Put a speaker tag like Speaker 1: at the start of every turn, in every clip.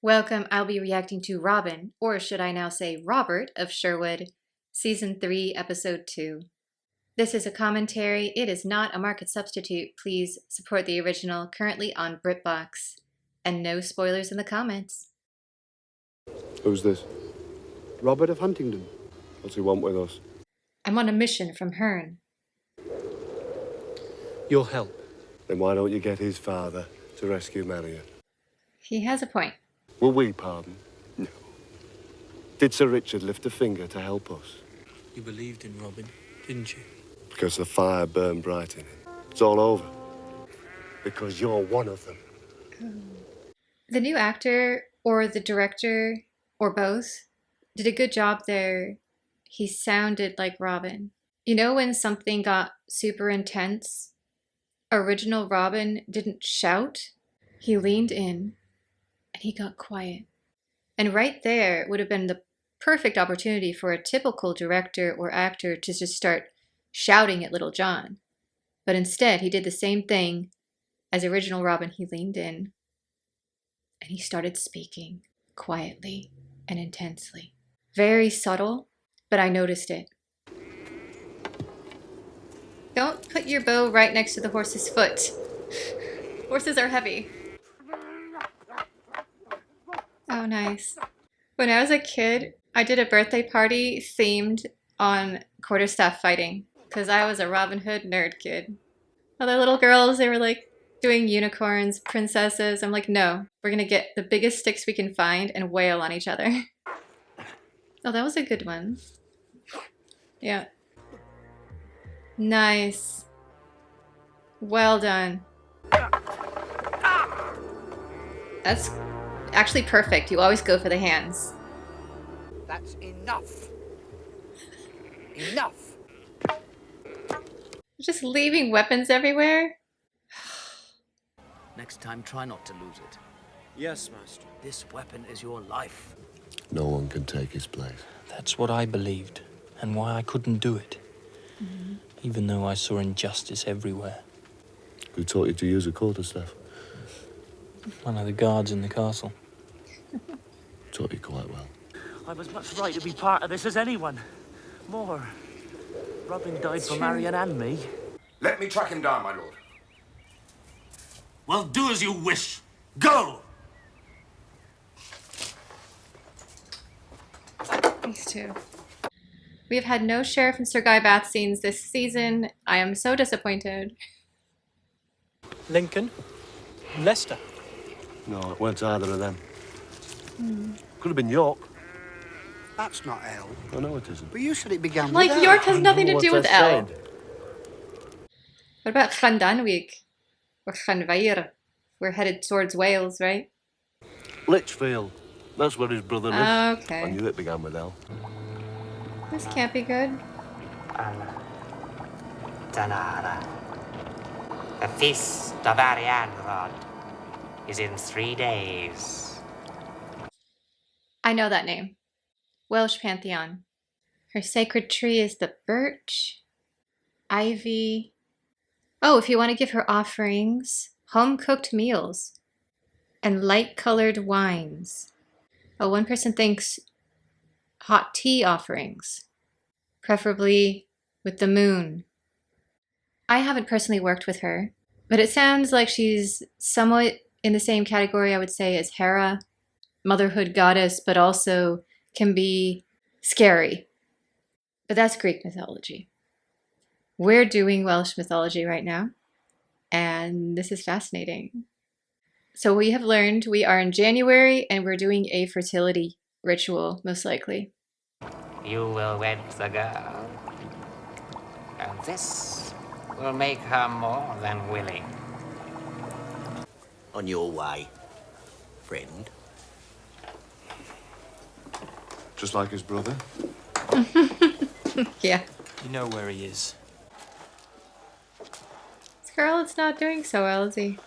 Speaker 1: Welcome, I'll be reacting to Robin, or should I now say Robert, of Sherwood, Season 3, Episode 2. This is a commentary, it is not a market substitute. Please support the original, currently on BritBox. And no spoilers in the comments.
Speaker 2: Who's this?
Speaker 3: Robert of Huntingdon.
Speaker 2: What's he want with us?
Speaker 1: I'm on a mission from Hearn.
Speaker 3: Your help.
Speaker 2: Then why don't you get his father to rescue Marion?
Speaker 1: He has a point.
Speaker 2: Will we pardon?
Speaker 3: No.
Speaker 2: Did Sir Richard lift a finger to help us?
Speaker 4: You believed in Robin, didn't you?
Speaker 2: Because the fire burned bright in him. It's all over. Because you're one of them.
Speaker 1: The new actor, or the director, or both, did a good job there. He sounded like Robin. You know when something got super intense? Original Robin didn't shout. He leaned in, and he got quiet. And right there would have been the perfect opportunity for a typical director or actor to just start shouting at Little John. But instead, he did the same thing as original Robin. He leaned in, and he started speaking quietly and intensely. Very subtle, but I noticed it. Don't put your bow right next to the horse's foot. Horses are heavy. Oh, nice. When I was a kid, I did a birthday party themed on quarterstaff fighting because I was a Robin Hood nerd kid. Other little girls, they were like doing unicorns, princesses. I'm like, no, we're going to get the biggest sticks we can find and wail on each other. Oh, that was a good one. Yeah. Nice. Well done. That's actually perfect. You always go for the hands.
Speaker 5: That's enough. Enough.
Speaker 1: Just leaving weapons everywhere?
Speaker 5: Next time, try not to lose it.
Speaker 4: Yes, Master.
Speaker 5: This weapon is your life.
Speaker 2: No one can take his place.
Speaker 4: That's what I believed, and why I couldn't do it. Even though I saw injustice everywhere.
Speaker 2: Who taught you to use a quarterstaff?
Speaker 4: One of the guards in the castle.
Speaker 2: Taught you quite well.
Speaker 6: I'm as much right to be part of this as anyone. More. Robin died for Marion and me.
Speaker 7: Let me track him down, my lord.
Speaker 8: Well, do as you wish. Go!
Speaker 1: These two. We have had no Sheriff and Sir Guy Bath scenes this season. I am so disappointed.
Speaker 4: Lincoln? Leicester?
Speaker 2: No, it weren't either of them. Could have been York.
Speaker 3: That's not L.
Speaker 2: I know it isn't.
Speaker 3: But you said it began
Speaker 1: Like,
Speaker 3: with L.
Speaker 1: York has nothing to
Speaker 2: What's
Speaker 1: do with
Speaker 2: that
Speaker 1: L.
Speaker 2: said?
Speaker 1: What about Llandanwig? Or Llanfair? We're headed towards Wales, right?
Speaker 2: Lichfield. That's where his brother lived. I
Speaker 1: Okay.
Speaker 2: knew it began with L.
Speaker 1: This can't be good.
Speaker 9: Tanara. The feast of Arianrod is in 3 days.
Speaker 1: I know that name. Welsh pantheon. Her sacred tree is the birch, ivy. Oh, if you want to give her offerings, home-cooked meals, and light-colored wines. Oh, one person thinks hot tea offerings, preferably with the moon. I haven't personally worked with her, but it sounds like she's somewhat in the same category, I would say, as Hera, motherhood goddess, but also can be scary. But that's Greek mythology. We're doing Welsh mythology right now, and this is fascinating. So we have learned we are in January, and we're doing a fertility ritual, most likely.
Speaker 9: You will wed the girl, and this will make her more than willing.
Speaker 5: On your way, friend.
Speaker 2: Just like his brother.
Speaker 1: Yeah.
Speaker 4: You know where he is.
Speaker 1: This girl is not doing so well, is he?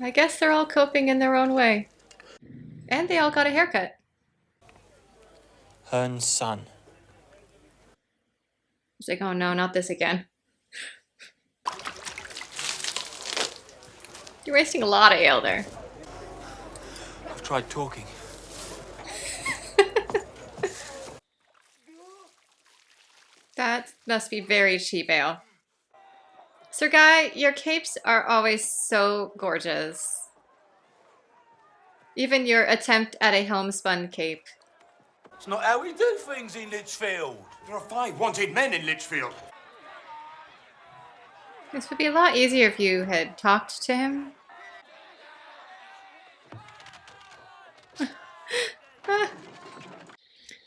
Speaker 1: I guess they're all coping in their own way. And they all got a haircut.
Speaker 4: Hearn's son.
Speaker 1: It's like, oh no, not this again. You're wasting a lot of ale there.
Speaker 4: tried talking.
Speaker 1: That must be very cheap ale. Sir Guy, your capes are always so gorgeous. Even your attempt at a homespun cape.
Speaker 8: It's not how we do things in Litchfield.
Speaker 7: There are 5 wanted men in Litchfield.
Speaker 1: This would be a lot easier if you had talked to him.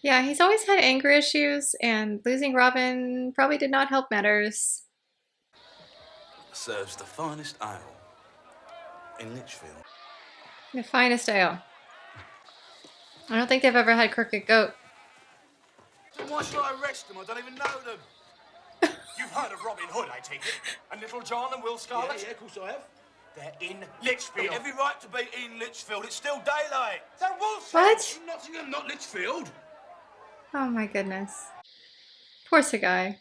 Speaker 1: Yeah, he's always had anger issues, and losing Robin probably did not help matters.
Speaker 8: Serves the finest ale in Litchfield.
Speaker 1: The finest ale. I don't think they've ever had crooked goat.
Speaker 8: Then why should I arrest them? I don't even know them.
Speaker 7: You've heard of Robin Hood, I take it? And Little John and Will Scarlet?
Speaker 8: Yeah, of course I have.
Speaker 7: They're in Litchfield.
Speaker 8: Every right to be in Litchfield. It's still daylight.
Speaker 7: That Wolf!
Speaker 1: What?
Speaker 8: In Nottingham, not Litchfield.
Speaker 1: Oh my goodness. Poor Sir Guy.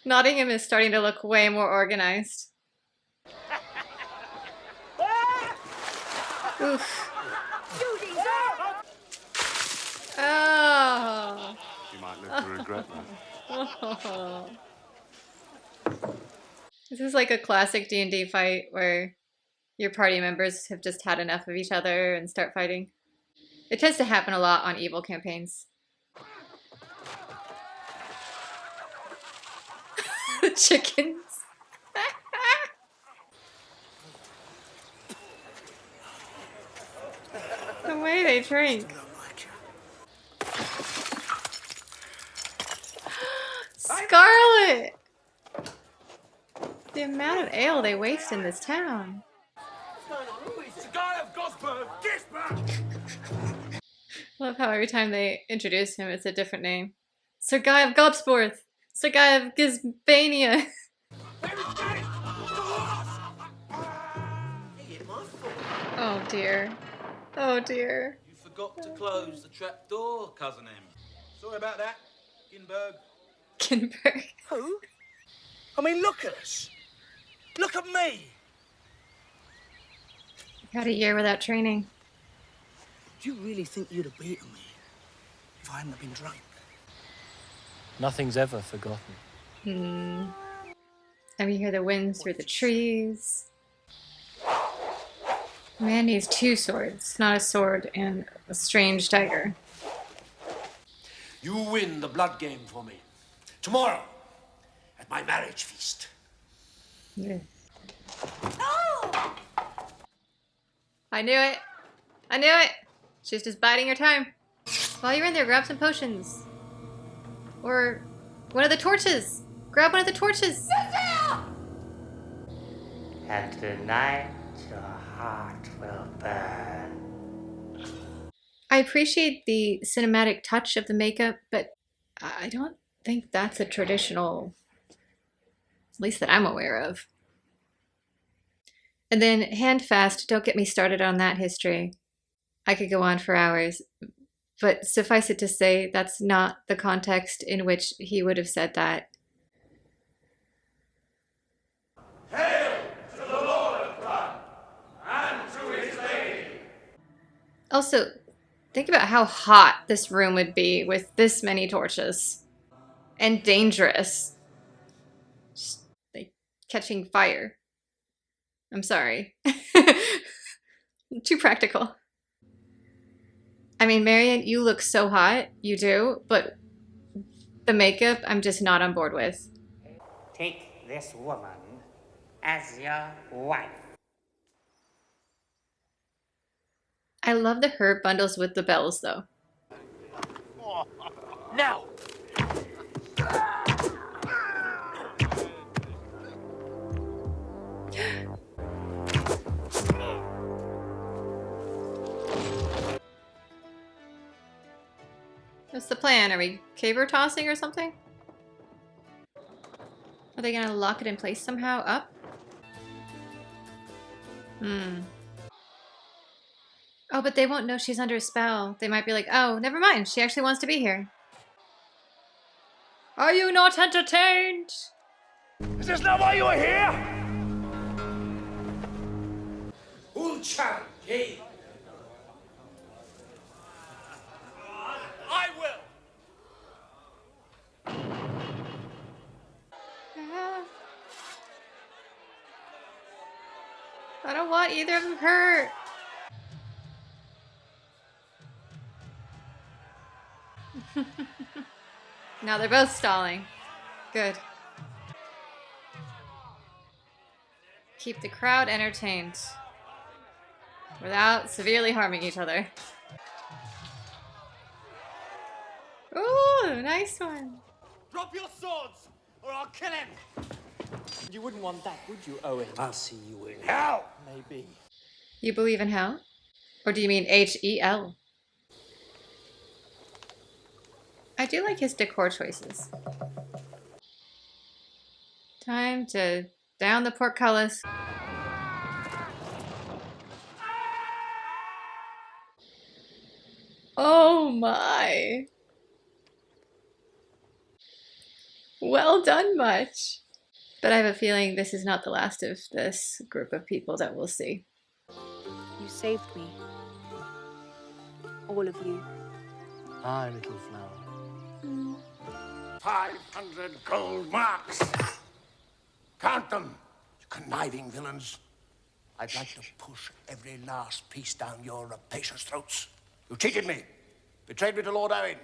Speaker 1: Nottingham is starting to look way more organized. Oof. Oh.
Speaker 2: You might live to regret that.
Speaker 1: This is like a classic D&D fight where your party members have just had enough of each other and start fighting. It tends to happen a lot on evil campaigns. The chickens. The way they drink. Scarlet! The amount of ale they waste in this town.
Speaker 8: It's the guy of Gosburn.
Speaker 1: I love how every time they introduce him, it's a different name. Sir Guy of Gobsworth! Sir Guy of Gisbania! Oh dear. Oh dear.
Speaker 8: You forgot to close the trap door, Cousin M. Sorry about that, Ginberg.
Speaker 1: Kinberg.
Speaker 8: Who? I mean, look at us. Look at me.
Speaker 1: Got a year without training.
Speaker 3: Do you really think you'd have beaten me if I hadn't been drunk?
Speaker 4: Nothing's ever forgotten.
Speaker 1: And we hear the wind through the trees. Man needs 2 swords, not a sword and a strange dagger.
Speaker 8: You win the blood game for me. Tomorrow, at my marriage feast.
Speaker 1: Yeah. I knew it. I knew it. She's just biding her time. While you're in there, grab some potions. Or one of the torches. Grab one of the torches.
Speaker 9: And tonight your heart will burn.
Speaker 1: I appreciate the cinematic touch of the makeup, but I don't think that's a traditional, at least that I'm aware of. And then Handfast, don't get me started on that history. I could go on for hours, but suffice it to say, that's not the context in which he would have said that.
Speaker 8: Hail to the Lord of Blood and to his lady.
Speaker 1: Also, think about how hot this room would be with this many torches. And dangerous. Just, like, catching fire. I'm sorry. Too practical. I mean, Marion, you look so hot. You do. But the makeup, I'm just not on board with.
Speaker 9: Take this woman as your wife.
Speaker 1: I love the herb bundles with the bells, though.
Speaker 8: Now.
Speaker 1: What's the plan? Are we caber tossing or something? Are they gonna lock it in place somehow? Up? Oh, but they won't know she's under a spell. They might be like, oh, never mind. She actually wants to be here. Are you not entertained?
Speaker 8: Is this not why you are here? Who'll challenge, eh?
Speaker 1: want either of them hurt. Now they're both stalling. Good. Keep the crowd entertained without severely harming each other. Ooh, nice one.
Speaker 8: Drop your swords, or I'll kill him!
Speaker 4: You wouldn't want that, would you, Owen?
Speaker 8: I'll see you in hell!
Speaker 4: Maybe.
Speaker 1: You believe in hell? Or do you mean H-E-L? I do like his decor choices. Time to down the portcullis. Oh my. Well done, Much. But I have a feeling this is not the last of this group of people that we'll see.
Speaker 10: You saved me. All of you.
Speaker 4: Aye, little flower.
Speaker 8: 500 gold marks! Count them, you conniving villains. I'd like to push every last piece down your rapacious throats. You cheated me, betrayed me to Lord Owen.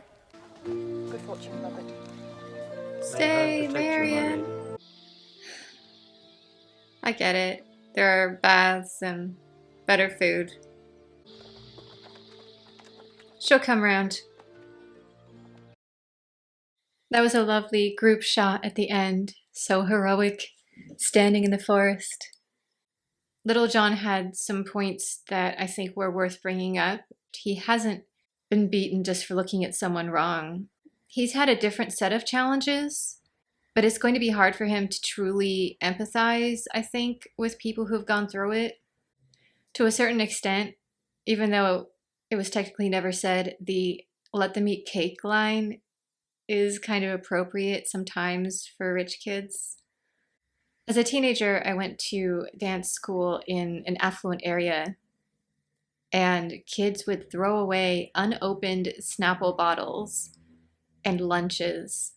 Speaker 10: Good fortune, Robert.
Speaker 1: Stay, Marion. I get it. There are baths and better food. She'll come round. That was a lovely group shot at the end. So heroic, standing in the forest. Little John had some points that I think were worth bringing up. He hasn't been beaten just for looking at someone wrong. He's had a different set of challenges, but it's going to be hard for him to truly empathize, I think, with people who've gone through it. To a certain extent, even though it was technically never said, the let them eat cake line is kind of appropriate sometimes for rich kids. As a teenager, I went to dance school in an affluent area, and kids would throw away unopened Snapple bottles and lunches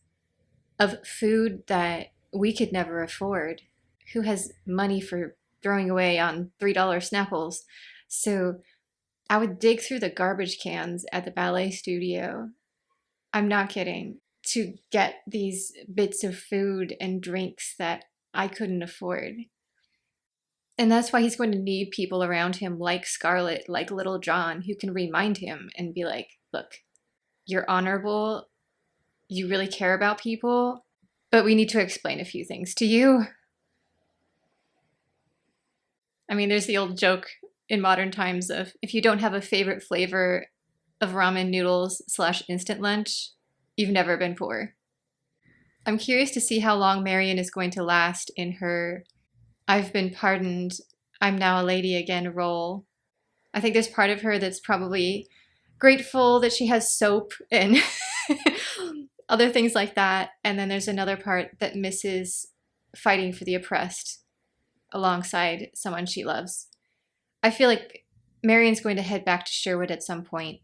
Speaker 1: of food that we could never afford. Who has money for throwing away on $3 Snapples? So I would dig through the garbage cans at the ballet studio. I'm not kidding. To get these bits of food and drinks that I couldn't afford. And that's why he's going to need people around him like Scarlett, like Little John, who can remind him and be like, look, you're honorable, you really care about people, but we need to explain a few things to you. I mean, there's the old joke in modern times of, if you don't have a favorite flavor of ramen noodles / instant lunch, you've never been poor. I'm curious to see how long Marion is going to last in her I've been pardoned, I'm now a lady again role. I think there's part of her that's probably grateful that she has soap and other things like that. And then there's another part that misses fighting for the oppressed alongside someone she loves. I feel like Marion's going to head back to Sherwood at some point,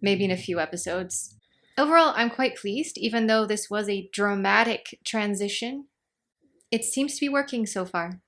Speaker 1: maybe in a few episodes. Overall, I'm quite pleased, even though this was a dramatic transition. It seems to be working so far.